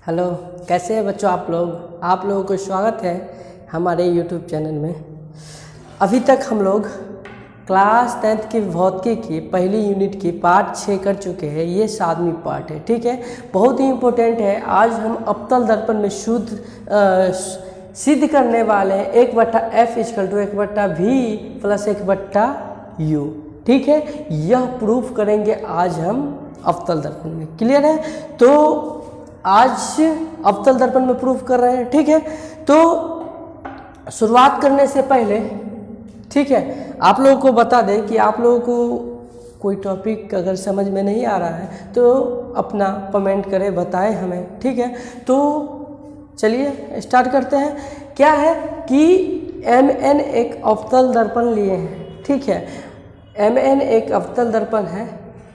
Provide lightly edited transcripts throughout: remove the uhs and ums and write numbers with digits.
Hello, कैसे हैं बच्चों आप लोगों को स्वागत है हमारे यूट्यूब चैनल में। अभी तक हम लोग क्लास 10th की भौतिकी की पहली यूनिट की पार्ट 6 कर चुके हैं। ये 7वीं पार्ट है, ठीक है। बहुत ही इम्पोर्टेंट है। आज हम अवतल दर्पण में सिद्ध करने वाले हैं 1/f = 1/v + 1/u, ठीक है। यह प्रूफ करेंगे आज हम अवतल दर्पण में। क्लियर है? तो आज अवतल दर्पण में प्रूफ कर रहे हैं, ठीक है। तो शुरुआत करने से पहले, ठीक है, आप लोगों को बता दें कि आप लोगों को कोई टॉपिक अगर समझ में नहीं आ रहा है तो अपना कमेंट करें, बताएं हमें, ठीक है। तो चलिए स्टार्ट करते हैं। क्या है कि MN एक अवतल दर्पण लिए हैं, ठीक है। MN एक अवतल दर्पण है,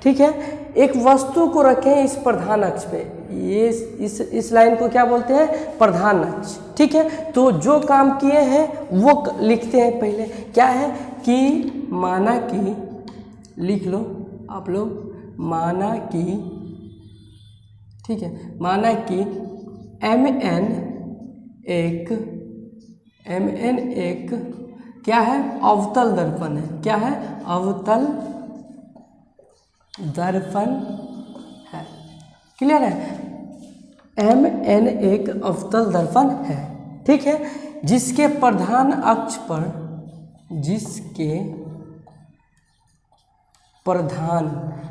ठीक है। एक वस्तु को रखें इस प्रधान अक्ष पे, ये इस लाइन को क्या बोलते हैं? प्रधान अक्ष, ठीक है। तो जो काम किए हैं वो लिखते हैं पहले। क्या है कि माना कि, लिख लो आप लोग, माना कि, ठीक है, माना कि MN एक क्या है? अवतल दर्पण है। क्या है? अवतल दर्पण है। क्लियर है? MN एक अवतल दर्पण है, ठीक है। जिसके प्रधान अक्ष पर,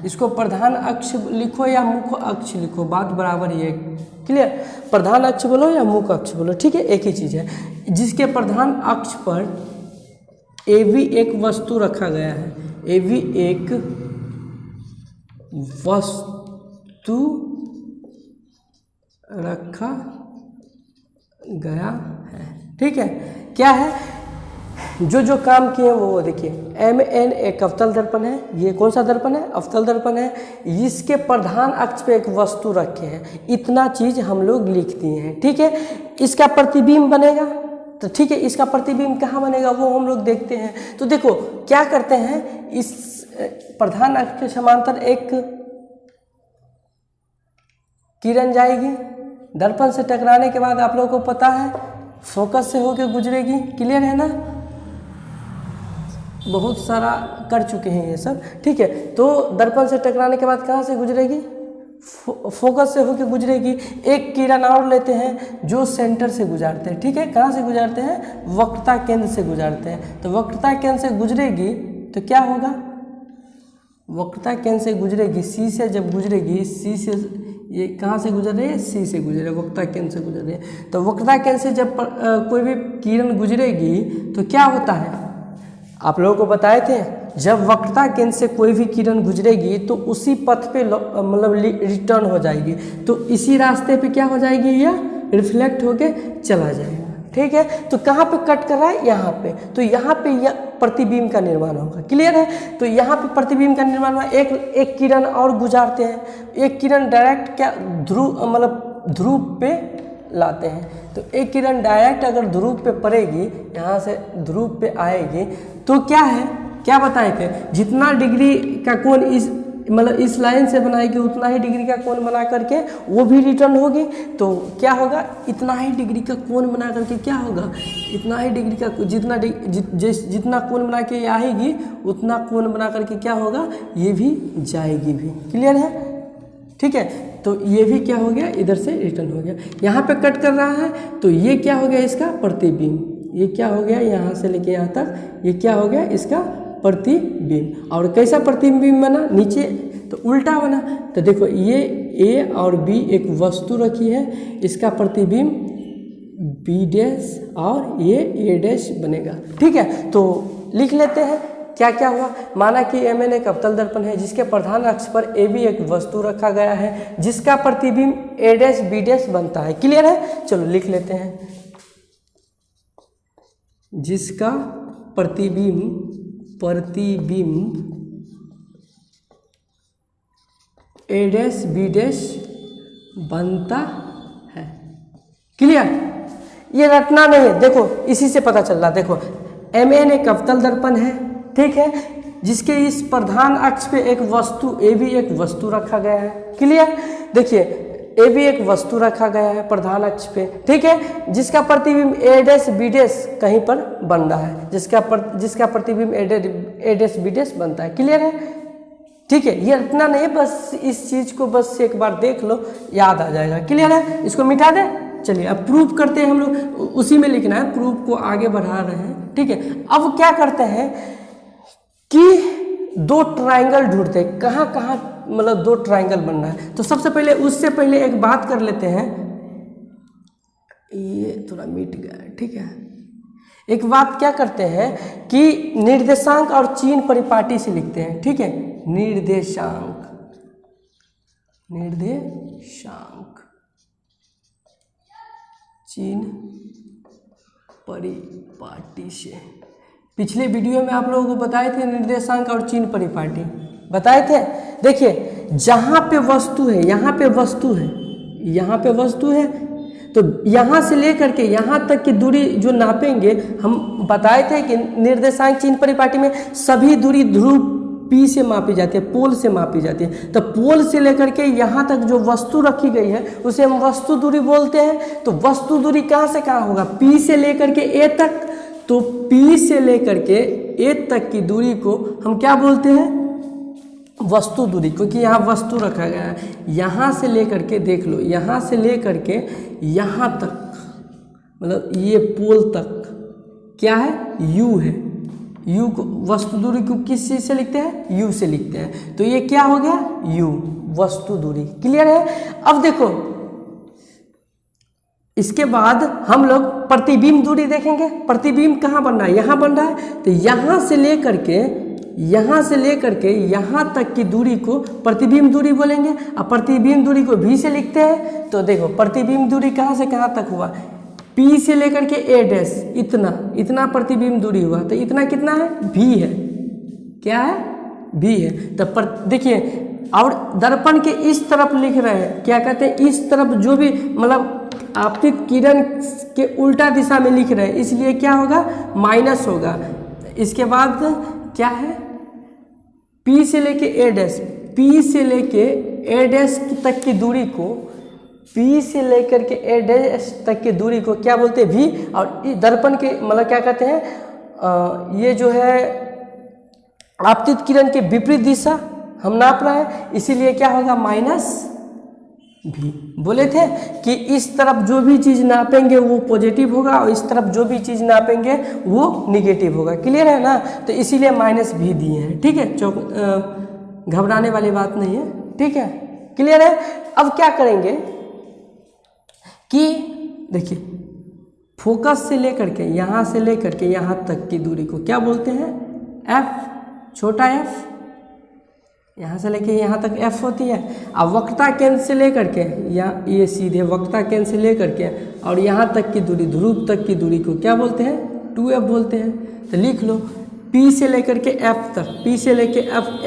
इसको प्रधान अक्ष लिखो या मुख्य अक्ष लिखो, बात बराबर ही है। क्लियर? प्रधान अक्ष बोलो या मुख्य अक्ष बोलो, ठीक है, एक ही चीज़ है। जिसके प्रधान अक्ष पर AB एक वस्तु रखा गया है। AB एक वस्तु रखा गया है, ठीक है। क्या है? जो काम किए वो देखिए। MN एक अवतल दर्पण है। ये कौन सा दर्पण है? अवतल दर्पण है। इसके प्रधान अक्ष पे एक वस्तु रखे हैं। इतना चीज हम लोग लिख दिए हैं, ठीक है। इसका प्रतिबिंब बनेगा, तो ठीक है, इसका प्रतिबिंब कहाँ बनेगा वो हम लोग देखते हैं। तो देखो क्या करते हैं, इस प्रधान अक्ष के समांतर एक किरण जाएगी, दर्पण से टकराने के बाद आप लोगों को पता है फोकस से होकर गुजरेगी। क्लियर है ना? बहुत सारा कर चुके हैं ये सब, ठीक है। तो दर्पण से टकराने के बाद कहाँ से गुजरेगी? फोकस से होकर गुजरेगी। एक किरण और लेते हैं जो सेंटर से गुजारते हैं, ठीक है। कहाँ से गुजारते हैं? वक्रता केंद्र से गुजारते हैं। तो वक्रता केंद्र से गुजरेगी तो क्या होगा? वक्रता केंद्र से गुजरेगी, C से जब गुजरेगी, C से ये कहाँ से गुजर रही है? C से गुजर रही है, वक्रता केंद्र से गुजर रही है। तो वक्रता केंद्र से जब कोई भी किरण गुजरेगी तो क्या होता है? आप लोगों को बताए थे, जब वक्रता केंद्र से कोई भी किरण गुजरेगी तो उसी पथ पे मतलब रिटर्न हो जाएगी। तो इसी रास्ते पे क्या हो जाएगी? यह रिफ्लेक्ट होके चला जाएगा, ठीक है। तो कहाँ पे कट कर रहा है? यहाँ पे। तो यहाँ पे यह प्रतिबिंब का निर्माण होगा। क्लियर है? तो यहाँ पे प्रतिबिंब का निर्माण हुआ। एक किरण और गुजारते हैं। एक किरण डायरेक्ट क्या ध्रुव मतलब ध्रुव पे लाते हैं। तो एक किरण डायरेक्ट अगर ध्रुव पे पड़ेगी, यहाँ से ध्रुव पे आएगी, तो क्या है, क्या बताए थे, जितना डिग्री का कोण इस लाइन से बनाएगी उतना ही डिग्री का कोण बना करके वो भी रिटर्न होगी। तो क्या होगा? इतना ही डिग्री का कोण बना करके क्या होगा? इतना ही डिग्री का जितना कोण बना के आएगी उतना कोण बना करके क्या होगा? ये भी जाएगी भी। क्लियर है? ठीक है। तो ये भी क्या हो गया? इधर से रिटर्न हो गया। यहाँ पे कट कर रहा है तो ये क्या हो गया? इसका प्रतिबिंब। ये क्या हो गया? यहाँ से लेके यहाँ तक ये क्या हो गया? इसका प्रतिबिंब। और कैसा प्रतिबिंब बना? नीचे तो उल्टा बना। तो देखो ये A और B एक वस्तु रखी है, इसका प्रतिबिंब B' और ये A' बनेगा, ठीक है। तो लिख लेते हैं क्या क्या हुआ। माना कि MN एक अवतल दर्पण है जिसके प्रधान अक्ष पर AB एक वस्तु रखा गया है जिसका प्रतिबिंब A' B' बनता है। क्लियर है? चलो लिख लेते हैं। जिसका प्रतिबिंब A' B' बनता है। क्लियर? ये रटना नहीं है, देखो इसी से पता चल रहा। देखो MN एक अवतल दर्पण है, ठीक है। जिसके इस प्रधान अक्ष पे एक वस्तु ए भी एक वस्तु रखा गया है। क्लियर? देखिए ए भी एक वस्तु रखा गया है प्रधान अक्ष पे, ठीक है, जिसका प्रतिबिंब ए डैश बी डैश कहीं पर बन रहा है, जिसका प्रतिबिंब ए डैश बी डैश बनता है। क्लियर है? ठीक है, ये इतना नहीं, बस इस चीज को बस एक बार देख लो, याद आ जाएगा। क्लियर है? इसको मिटा दे। चलिए अब प्रूफ करते हैं हम लोग, उसी में लिखना है, प्रूफ को आगे बढ़ा रहे हैं। ठीक है, अब क्या करते हैं कि दो ट्राइंगल ढूंढते हैं, कहाँ कहाँ मतलब दो ट्राइंगल बनना है। तो सबसे पहले, उससे पहले एक बात कर लेते हैं, ये थोड़ा मिट गया। ठीक है, एक बात क्या करते हैं कि निर्देशांक और चिन्ह परिपाटी से लिखते हैं। ठीक है, निर्देशांक चिन्ह परिपाटी से। पिछले वीडियो में आप लोगों को बताए थे निर्देशांक और चिन्ह परिपाटी, बताए थे। देखिए जहाँ पे वस्तु है, यहाँ पे वस्तु है, यहाँ पे वस्तु है, तो यहाँ से लेकर के यहाँ तक की दूरी जो नापेंगे, हम बताए थे कि निर्देशांक चिन्ह परिपाटी में सभी दूरी ध्रुव P से मापी जाती है, पोल से मापी जाती है। तो पोल से लेकर के यहाँ तक जो वस्तु रखी गई है उसे हम वस्तु दूरी बोलते हैं। तो वस्तु दूरी कहाँ से कहाँ होगा? P से लेकर के A तक। तो P से लेकर के A तक की दूरी को हम क्या बोलते हैं? वस्तु दूरी, क्योंकि यहाँ वस्तु रखा गया है। यहाँ से लेकर के देख लो, यहाँ से लेकर के यहाँ तक, मतलब ये पोल तक क्या है? U है। U को, वस्तु दूरी को किस चीज से लिखते हैं? U से लिखते हैं। तो ये क्या हो गया? U, वस्तु दूरी। क्लियर है? अब देखो, इसके बाद हम लोग प्रतिबिंब दूरी देखेंगे। प्रतिबिंब कहाँ बन रहा है? यहाँ बन रहा है। तो यहाँ से लेकर के यहाँ तक की दूरी को प्रतिबिंब दूरी बोलेंगे। अब प्रतिबिंब दूरी को V से लिखते हैं। तो देखो प्रतिबिंब दूरी कहाँ से कहाँ तक हुआ? P से लेकर के A डैश, इतना प्रतिबिंब दूरी हुआ। तो इतना कितना है? V है। क्या है? V है। तो देखिए, और दर्पण के इस तरफ लिख रहे हैं, क्या कहते हैं? इस तरफ जो भी मतलब आपतित किरण के उल्टा दिशा में लिख रहे हैं, इसलिए क्या होगा? माइनस होगा। इसके बाद क्या है? P से लेके A डैश, P से लेके A डैश तक की दूरी को, P से लेकर के A डैश तक की दूरी को क्या बोलते हैं? V। और दर्पण के मतलब क्या कहते हैं? ये जो है आपतित किरण के विपरीत दिशा हम नाप रहे हैं, इसीलिए क्या होगा? Minus V। बोले थे कि इस तरफ जो भी चीज़ नापेंगे वो पॉजिटिव होगा, और इस तरफ जो भी चीज़ नापेंगे वो निगेटिव होगा। क्लियर है ना? तो इसीलिए माइनस V दिए हैं। ठीक है, घबराने वाली बात नहीं है। ठीक है, क्लियर है? अब क्या करेंगे कि देखिए, फोकस से लेकर के यहाँ से लेकर के यहाँ तक की दूरी को क्या बोलते हैं? F, छोटा f। यहाँ से लेके यहाँ तक F होती है। अब वक्रता केंद्र से लेकर के यहाँ, ये सीधे वक्रता केंद्र से लेकर के और यहाँ तक की दूरी, ध्रुव तक की दूरी को क्या बोलते हैं? 2F बोलते हैं। तो लिख लो, P से लेकर के F तक, P से लेके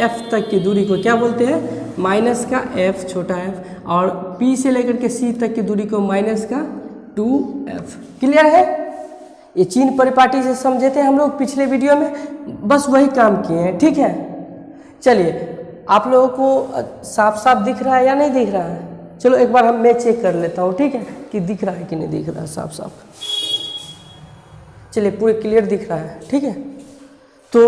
F तक की दूरी को क्या बोलते हैं? माइनस का F, छोटा f। और P से लेकर के C तक की दूरी को माइनस का 2F। क्लियर है? ये चिन्ह परिपाटी से समझे थे हम लोग पिछले वीडियो में, बस वही काम किए हैं। ठीक है, चलिए आप लोगों को साफ साफ दिख रहा है या नहीं दिख रहा है? चलो एक बार मैं चेक कर लेता हूँ, ठीक है, कि दिख रहा है कि नहीं दिख रहा है साफ साफ। चलिए पूरे क्लियर दिख रहा है। ठीक है, तो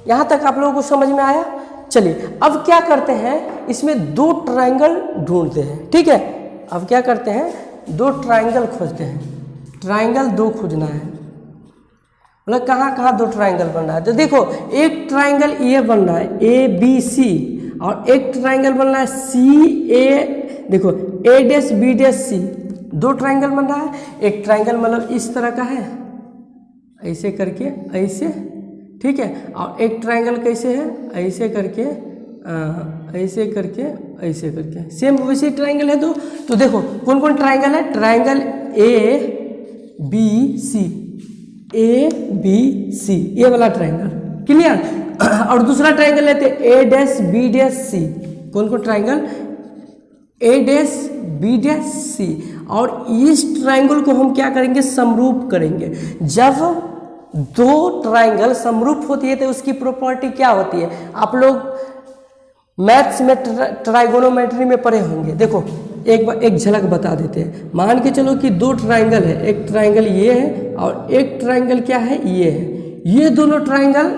यहाँ तक आप लोगों को समझ में आया। चलिए अब क्या करते हैं, इसमें दो ट्रायंगल ढूंढते हैं। ठीक है, अब क्या करते हैं? दो ट्रायंगल खोजते हैं। ट्रायंगल दो खोजना है, मतलब कहाँ कहाँ दो ट्रायंगल बन रहा है। तो देखो, एक ट्रायंगल ये बन रहा है ABC, और एक ट्रायंगल बन रहा है CA। देखो A dash B dash C, दो ट्रायंगल बन रहा है। एक ट्रायंगल मतलब इस तरह का है, ऐसे करके ऐसे, ठीक है, और एक ट्रायंगल कैसे है? ऐसे करके, ऐसे करके, ऐसे करके, सेम वैसे ट्रायंगल है। तो देखो कौन कौन ट्रायंगल है? ट्रायंगल ABC, ABC, ये वाला ट्रायंगल। क्लियर? और दूसरा ट्रायंगल लेते हैं A dash B dash C। कौन कौन triangle? A dash B dash C। और इस ट्रायंगल को हम क्या करेंगे? समरूप करेंगे। जब दो ट्राइंगल समरूप होती है तो उसकी प्रॉपर्टी क्या होती है? आप लोग मैथ्स में ट्राइगोनोमेट्री में पढ़े होंगे। देखो एक बार एक झलक बता देते हैं। मान के चलो कि दो ट्राइंगल है, एक ट्राइंगल ये है और एक ट्राइंगल क्या है, ये है। ये दोनों ट्राइंगल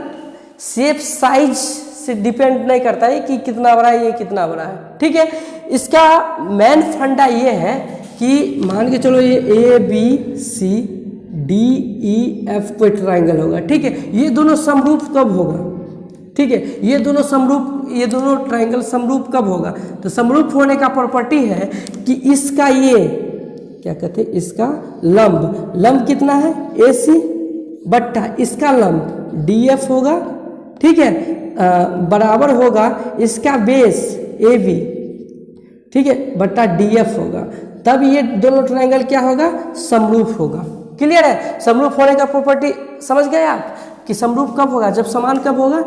शेप साइज से डिपेंड नहीं करता है कि कितना बड़ा है, ये कितना बड़ा है, ठीक है। इसका मेन फंडा ये है कि मान के चलो ये ABCDEF कोई ट्राइंगल होगा, ठीक है। ये दोनों समरूप कब होगा, ठीक है। ये दोनों ट्राइंगल समरूप कब होगा? तो समरूप होने का प्रॉपर्टी है कि इसका ये क्या कहते हैं, इसका लंब कितना है AC बट्टा इसका लंब DF होगा, ठीक है, बराबर होगा इसका बेस AB, ठीक है, बट्टा DF होगा। तब ये दोनों ट्राइंगल क्या होगा, समरूप होगा। क्लियर है? समरूप होने का प्रॉपर्टी समझ गए आप कि समरूप कब होगा, जब समान कब होगा,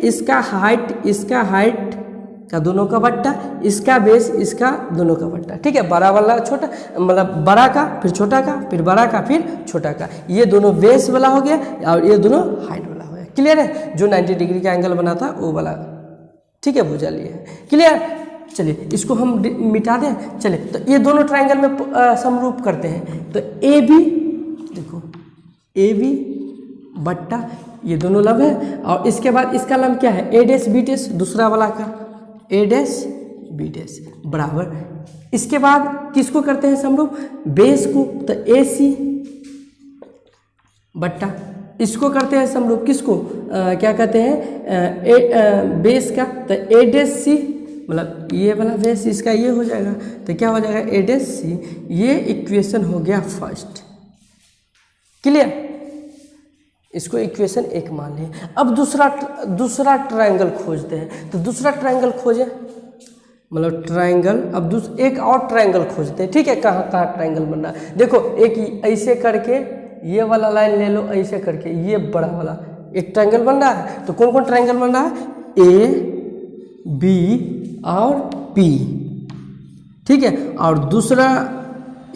इसका हाइट का दोनों का बट्टा, इसका बेस इसका दोनों का बट्टा, ठीक है। बड़ा वाला छोटा, मतलब बड़ा का फिर छोटा का फिर बड़ा का फिर छोटा का, ये दोनों बेस वाला हो गया और ये दोनों हाइट वाला हो गया। क्लियर है? जो 90 डिग्री का एंगल बना था वो वाला, ठीक है, भुजा लिए है। क्लियर? चलिए इसको हम मिटा दें। चलिए तो ये दोनों ट्राइंगल में समरूप करते हैं। तो AB, देखो AB बट्टा ये दोनों लंब है और इसके बाद इसका लंब क्या है, A' B' दूसरा वाला का A' B' बराबर। इसके बाद किसको करते हैं समरूप, बेस को, तो AC बट्टा इसको करते हैं समरूप, किसको क्या कहते हैं, बेस का, तो A', मतलब ये वाला बेस इसका ये हो जाएगा, तो क्या हो जाएगा A'। ये इक्वेशन हो गया फर्स्ट। क्लियर? इसको इक्वेशन 1 मान लें। अब दूसरा ट्रायंगल खोजते हैं। तो दूसरा ट्रायंगल खोजें, मतलब ट्रायंगल, अब एक और ट्रायंगल खोजते हैं, ठीक है। कहाँ ट्रायंगल बन रहा है, देखो एक ऐसे करके ये वाला लाइन ले लो, ऐसे करके ये बड़ा वाला एक ट्रायंगल बन रहा है। तो कौन कौन ट्रायंगल बन रहा है, AB और P, ठीक है। और दूसरा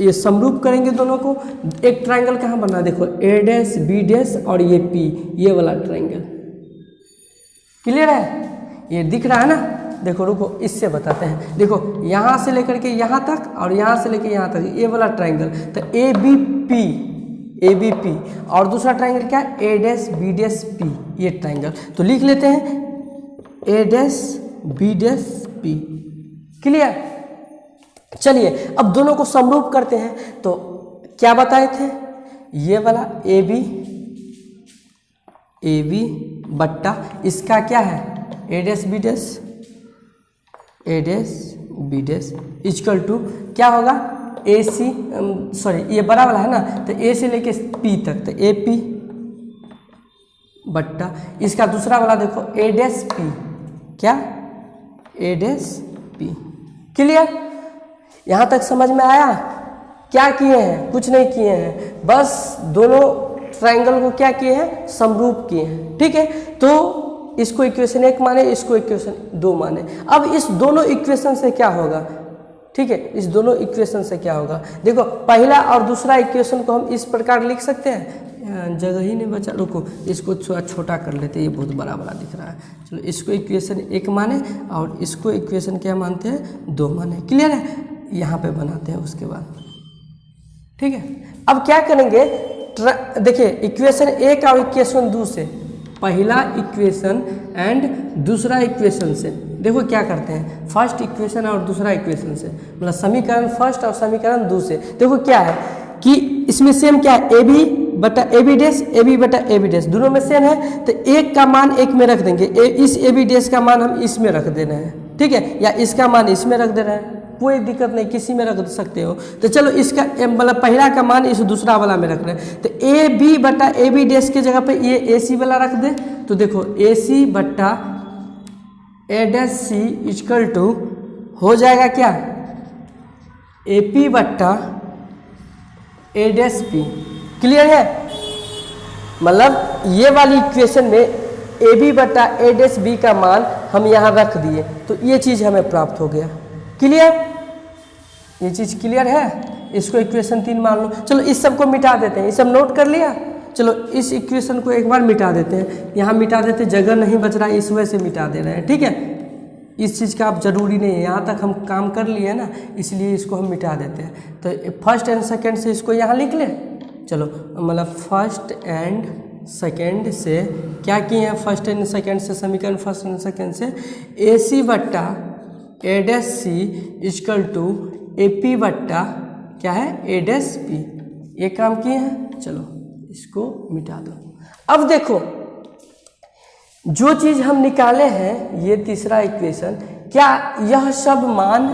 ये समरूप करेंगे दोनों को। एक ट्रायंगल कहाँ बन रहा है, देखो A' B' और ये P, ये वाला ट्रायंगल। क्लियर है? ये दिख रहा है ना? देखो रुको इससे बताते हैं। देखो यहाँ से लेकर के यहाँ तक और यहाँ से लेकर यहाँ तक, ये वाला ट्रायंगल, तो ABP और दूसरा ट्रायंगल क्या है, A' B' P, ये ट्रायंगल। तो लिख लेते हैं A' B' P। क्लियर? चलिए अब दोनों को समरूप करते हैं। तो क्या बताए थे, ये वाला AB बट्टा इसका क्या है A' B' इक्वल टू क्या होगा, AC, सॉरी ये बड़ा वाला है ना, तो A से लेके P तक, तो AP बट्टा इसका दूसरा वाला देखो A' P, क्या A' P। क्लियर? यहाँ तक समझ में आया? क्या किए हैं, कुछ नहीं किए हैं, बस दोनों ट्रायंगल को क्या किए हैं, समरूप किए हैं, ठीक है। तो इसको इक्वेशन 1 माने, इसको इक्वेशन 2 माने। अब इस दोनों इक्वेशन से क्या होगा, ठीक है, इस दोनों इक्वेशन से क्या होगा, देखो पहला और दूसरा इक्वेशन को हम इस प्रकार लिख सकते हैं। जगह ही नहीं बचा, रुको इसको थोड़ा छोटा कर लेते हैं, ये बहुत बड़ा बड़ा दिख रहा है। चलो इसको इक्वेशन 1 माने और इसको इक्वेशन क्या मानते हैं, 2 माने। क्लियर है? यहाँ पे बनाते हैं उसके बाद, ठीक है। अब क्या करेंगे, देखिए इक्वेशन 1 और इक्वेशन 2 से, पहला इक्वेशन एंड दूसरा इक्वेशन से देखो क्या करते हैं, फर्स्ट इक्वेशन और दूसरा इक्वेशन से, मतलब समीकरण फर्स्ट और समीकरण 2 से देखो क्या है कि इसमें सेम क्या है, AB बटा AB' दोनों में सेम है। तो एक का मान एक में रख देंगे, इस AB' का मान हम इसमें रख दे रहे हैं, ठीक है, या इसका मान इसमें रख दे रहे हैं, कोई दिक्कत नहीं, किसी में रख सकते हो। तो चलो इसका मतलब पहला का मान इस दूसरा वाला में रख रहे हैं। तो AB बटा AB' के जगह पे ये AC वाला रख दे, तो देखो AC बटा A' इक्वल टू हो जाएगा क्या, AP बट्टा A' P। क्लियर है? मतलब ये वाली इक्वेशन में AB बटा A' B का मान हम यहाँ रख दिए, तो ये चीज़ हमें प्राप्त हो गया। क्लियर? ये चीज़ क्लियर है? इसको इक्वेशन 3 मान लो। चलो इस सब को मिटा देते हैं, ये सब नोट कर लिया। चलो इस इक्वेशन को एक बार मिटा देते हैं, यहाँ मिटा देते, जगह नहीं बच रहा है इस वजह से मिटा दे रहे हैं, ठीक है। इस चीज़ का आप ज़रूरी नहीं है, यहाँ तक हम काम कर लिए ना, इसलिए इसको हम मिटा देते हैं। तो फर्स्ट एंड सेकेंड से इसको यहाँ लिख लें। चलो मतलब फर्स्ट एंड सेकेंड से क्या किए हैं, फर्स्ट एंड सेकेंड से समीकरण फर्स्ट एंड सेकेंड से AC बट्टा A' इक्वल टू AP बट्टा क्या है A' P, ये काम किए हैं। चलो इसको मिटा दो। अब देखो जो चीज़ हम निकाले हैं, ये तीसरा इक्वेशन, क्या यह सब मान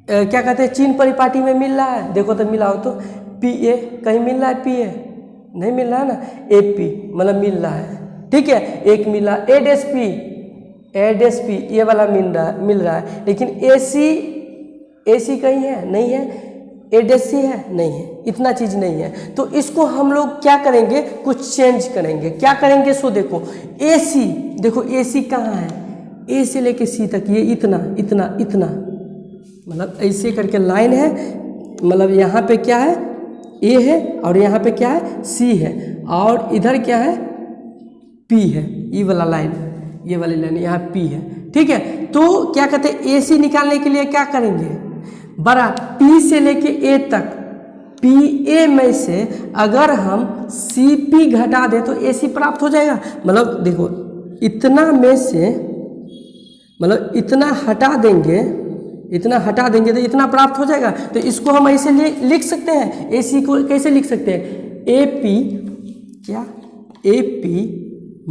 क्या कहते हैं चिन्ह परिपाटी में मिल रहा है? देखो तो मिला हो तो PA कहीं मिल रहा है, PA नहीं मिल रहा है ना, AP मतलब मिल रहा है, ठीक है। एक मिला A' P ये वाला मिल रहा है, लेकिन AC कहीं है नहीं है, A' है नहीं है, इतना चीज़ नहीं है। तो इसको हम लोग क्या करेंगे, कुछ चेंज करेंगे। क्या करेंगे सो देखो AC, देखो AC कहाँ है, A से लेके C तक ये इतना इतना इतना, मतलब ऐसे करके लाइन है, मतलब यहाँ पे क्या है A है और यहाँ पे क्या है C है और इधर क्या है P है, ये वाला लाइन, ये वाली लाइन यहाँ P है, ठीक है। तो क्या कहते हैं AC निकालने के लिए क्या करेंगे, बड़ा P से लेके A तक, PA में से अगर हम CP घटा दें तो AC प्राप्त हो जाएगा। मतलब देखो इतना में से, मतलब इतना हटा देंगे तो इतना प्राप्त हो जाएगा। तो इसको हम ऐसे लिख सकते हैं, AC को कैसे लिख सकते हैं, AP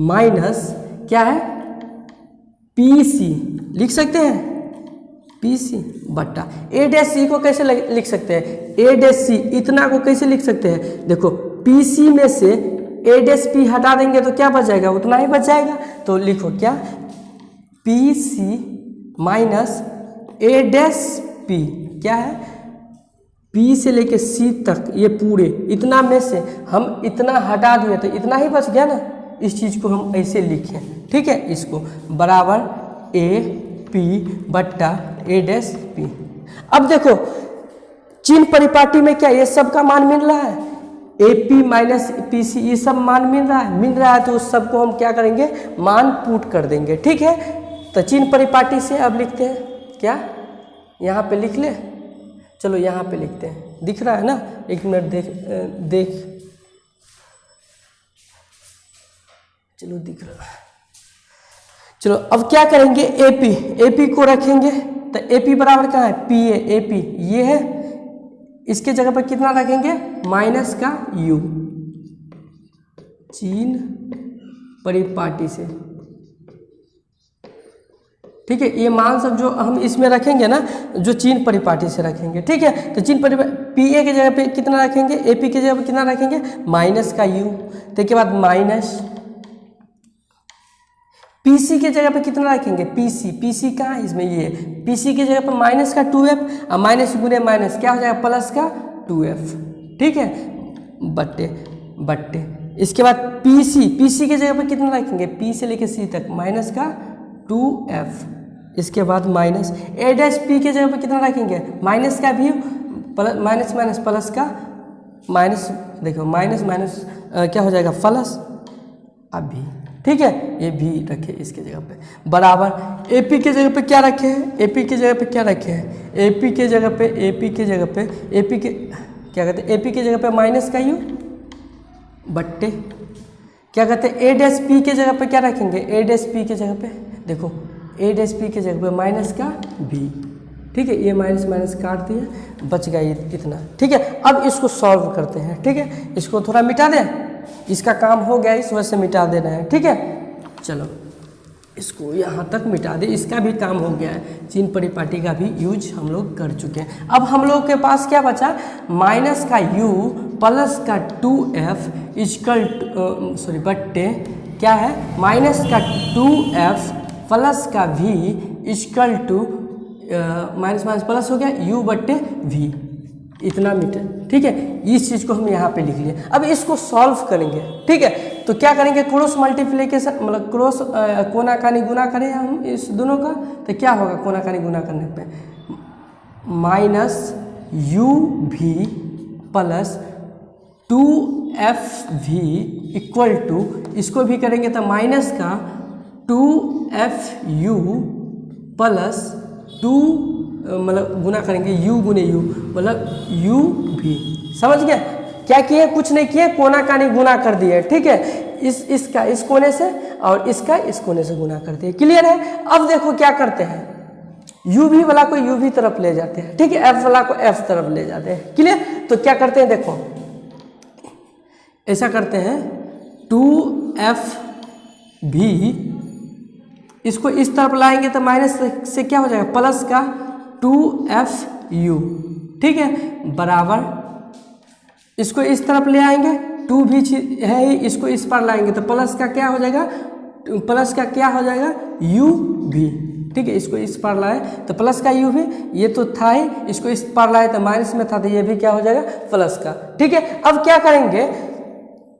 माइनस क्या है PC लिख सकते हैं, PC बट्टा A' को कैसे लिख सकते हैं, A' इतना को कैसे लिख सकते हैं, देखो PC में से A' हटा देंगे तो क्या बच जाएगा, उतना ही बच जाएगा। तो लिखो क्या PC माइनस A' क्या है, P से लेके C तक ये पूरे इतना में से हम इतना हटा दिए तो इतना ही बच गया ना। इस चीज़ को हम ऐसे लिखें, ठीक है, इसको बराबर AP बट्टा A'। अब देखो चिन्ह परिपाटी में क्या ये सब का मान मिल रहा है, AP माइनस PC ये सब मान मिल रहा है, तो उस सब को हम क्या करेंगे, मान पुट कर देंगे, ठीक है। तो चिन्ह परिपाटी से अब लिखते हैं क्या, यहाँ पे लिख ले, चलो यहाँ पे लिखते हैं, दिख रहा है ना, एक मिनट देख चलो दिख रहा है। चलो अब क्या करेंगे, AP को रखेंगे, तो AP बराबर कहाँ है, PA AP ये है, इसके जगह पर कितना रखेंगे, माइनस का U, चिन्ह परिपाटी से, ठीक है। ये मान सब जो हम इसमें रखेंगे ना, जो चिन्ह परिपाटी से रखेंगे, ठीक है। तो चिन्ह परिपाटी PA के जगह पे कितना रखेंगे, AP के जगह पे कितना रखेंगे, माइनस का U, तो के बाद माइनस PC के जगह पे कितना रखेंगे, PC कहाँ है इसमें, ये PC के जगह पर माइनस का 2F और माइनस गुने माइनस क्या हो जाएगा, प्लस का 2F, ठीक है, बट्टे इसके बाद PC के जगह पर कितना रखेंगे, P से लेके C तक माइनस का 2F, इसके बाद माइनस A' के जगह पर कितना रखेंगे, माइनस का भी माइनस माइनस प्लस का माइनस, देखो माइनस माइनस क्या हो जाएगा प्लस, अभी, ठीक है, ये भी रखे इसके जगह पे, बराबर AP के जगह पे क्या रखे हैं, AP के जगह पे क्या रखे हैं, AP के जगह पे क्या कहते हैं, AP के जगह पे माइनस का U बट्टे क्या कहते हैं A' के जगह पे क्या रखेंगे, A' के जगह पे देखो A' के जगह पे माइनस का B, ठीक है, ये माइनस माइनस काट दिए, बच गया इतना, ठीक है। अब इसको सॉल्व करते हैं, ठीक है, इसको थोड़ा मिटा दें, इसका काम हो गया इस वजह से मिटा दे रहे हैं, ठीक है। चलो इसको यहाँ तक मिटा दे, इसका भी काम हो गया है, चिन्ह परिपाटी का भी यूज हम लोग कर चुके हैं। अब हम लोग के पास क्या बचा, माइनस का U प्लस का 2F इक्वल बट्टे क्या है, माइनस का 2F प्लस का V equal to minus minus plus हो गया U बट्टे V, इतना मीटर, ठीक है। इस चीज़ को हम यहाँ पे लिख लिए। अब इसको सॉल्व करेंगे, ठीक है, तो क्या करेंगे, क्रॉस मल्टीप्लिकेशन, मतलब क्रॉस कोनाकानी गुना करें हम इस दोनों का, तो क्या होगा कोनाकानी गुना करने पे, minus UV plus 2 2FV equal to, इसको भी करेंगे तो माइनस का 2FU प्लस 2 मतलब गुना करेंगे U गुने U मतलब UV। समझ गए? क्या किए? कुछ नहीं किए, कोना का नहीं गुना कर दिए। ठीक है, इसका इस कोने से और इसका इस कोने से गुना कर दिए। क्लियर है? अब देखो क्या करते हैं, UV वाला को UV तरफ ले जाते हैं। ठीक है, F वाला को F तरफ ले जाते हैं। क्लियर? तो क्या करते हैं, देखो ऐसा करते हैं 2FV, इसको इस तरफ लाएंगे तो माइनस से क्या हो जाएगा, प्लस का 2FU। ठीक है, बराबर इसको इस तरफ ले आएंगे, 2 भी है ही, इसको इस पर लाएंगे तो प्लस का क्या हो जाएगा, प्लस का क्या हो जाएगा, UV। ठीक है, इसको इस पर लाए तो प्लस का UV, ये तो था ही, इसको इस पर लाए तो माइनस में था तो ये भी क्या हो जाएगा, प्लस का। ठीक है, अब क्या करेंगे,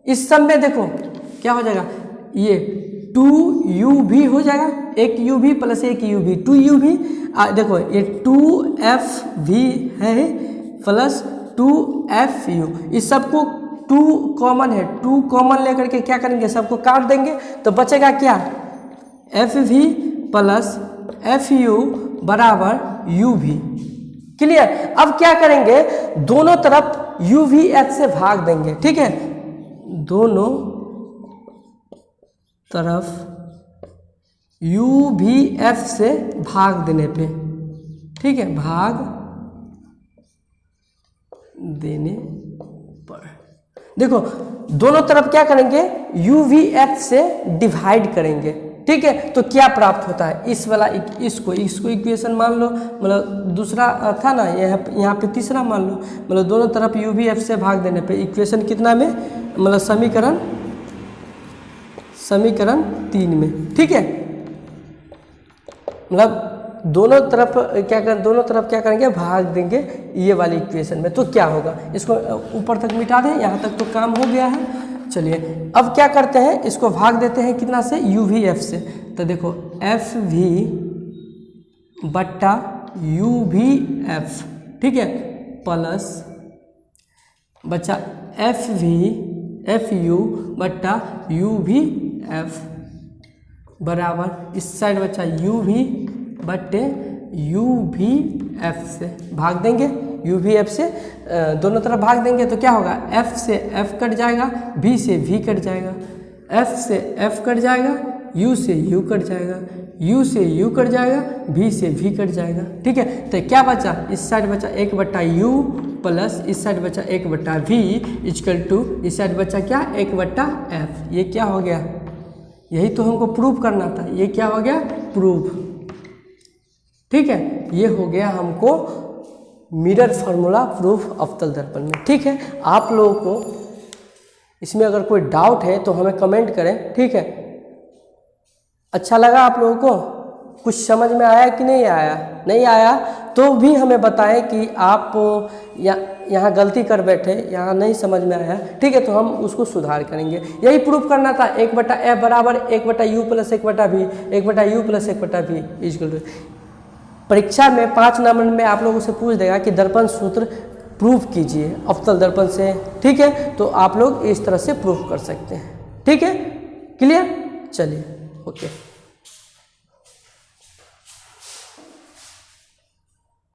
इस सब में देखो क्या हो जाएगा, ये 2UV हो जाएगा, एक UV प्लस एक UV 2UV। देखो ये 2FV है प्लस 2FU, इस सबको 2 कॉमन है, 2 कॉमन लेकर के क्या करेंगे, सबको काट देंगे तो बचेगा क्या, FV प्लस FU बराबर UV। क्लियर? अब क्या करेंगे, दोनों तरफ UVF से भाग देंगे। ठीक है, दोनों तरफ UVF से भाग देने पे, ठीक है, भाग देने पर देखो दोनों तरफ क्या करेंगे, UVF से डिवाइड करेंगे। ठीक है, तो क्या प्राप्त होता है, इस वाला इसको इक्वेशन मान लो, मतलब दूसरा था ना, यहाँ पे तीसरा मान लो, मतलब दोनों तरफ UVF से भाग देने पे इक्वेशन कितना में, मतलब समीकरण 3 में। ठीक है, मतलब दोनों तरफ क्या करेंगे, भाग देंगे ये वाली इक्वेशन में। तो क्या होगा, इसको ऊपर तक मिटा दें, यहाँ तक तो काम हो गया है। चलिए अब क्या करते हैं, इसको भाग देते हैं कितना से, UVF से। तो देखो FV बट्टा UVF, ठीक है, प्लस बच्चा FU बट्टा UVF बराबर इस साइड बच्चा UV बट्टे UVF से भाग देंगे, UVF से दोनों तरफ भाग देंगे तो क्या होगा, F से F कट जाएगा, V से V कट जाएगा, F से F कट जाएगा, U से U कट जाएगा, U से U कट जाएगा, V से V कट जाएगा। ठीक है, तो क्या बचा, इस साइड बचा 1 बट्टा U प्लस इस साइड बचा 1 बट्टा V इक्वल टू इस साइड बचा क्या, 1 बट्टा F। ये क्या हो गया, यही तो हमको प्रूफ करना था, ये क्या हो गया, प्रूफ। ठीक है, ये हो गया हमको मिरर फार्मूला प्रूफ अवतल दर्पण में। ठीक है, आप लोगों को इसमें अगर कोई डाउट है तो हमें कमेंट करें। ठीक है, अच्छा लगा आप लोगों को, कुछ समझ में आया कि नहीं आया तो भी हमें बताएं कि आप यहाँ गलती कर बैठे, यहाँ नहीं समझ में आया। ठीक है, तो हम उसको सुधार करेंगे। यही प्रूफ करना था, 1 बट्टा F बराबर 1 बट्टा U प्लस 1 बट्टा V, 1 बट्टा U प्लस 1 बट्टा V इक्वल टू। परीक्षा में 5 नंबर में आप लोगों से पूछ देगा कि दर्पण सूत्र प्रूफ कीजिए अवतल दर्पण से। ठीक है, तो आप लोग इस तरह से प्रूफ कर सकते हैं। ठीक है, क्लियर? चलिए, ओके।